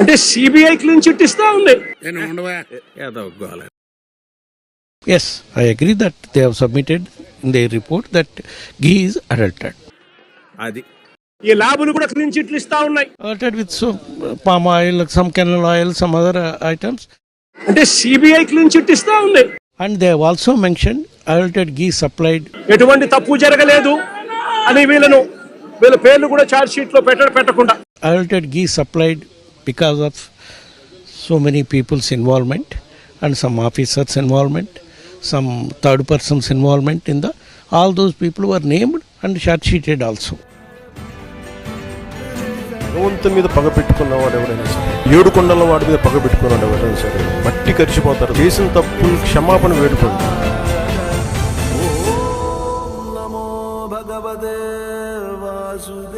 అంటే CBI clean chit ఇస్తా ఉంది. Yes, I agree that they have submitted in their report that ghee is adulterated. అది ఈ ల్యాబులు కూడా క్లీన్ చిట్లు ఇస్తా ఉన్నాయి. Adulterated with some palm oil, some canola oil, some other items. అంటే CBI clean chit ఇస్తా ఉంది. And they have also mentioned adulterated ghee supplied. ఎటువంటి తప్పు జరగలేదు అని వీళ్ళ పేర్లు కూడా చార్జ్ షీట్ లో పెట్టకుండా. Adulterated ghee supplied because of so many people's involvement and some officers' involvement, some third persons' involvement in the. All those people were named and charge sheeted also. భగవంతుని మీద పగ పెట్టుకున్నవాడు ఎవరైనా సరే, ఏడు కొండల వాడి మీద పగ పెట్టుకున్నాడు ఎవరైనా సరే, మట్టి కరిచిపోతారు. చేసిన తప్పులు క్షమాపణ వేడుకోండి. నమో భగవతే వాసుదేవాయ.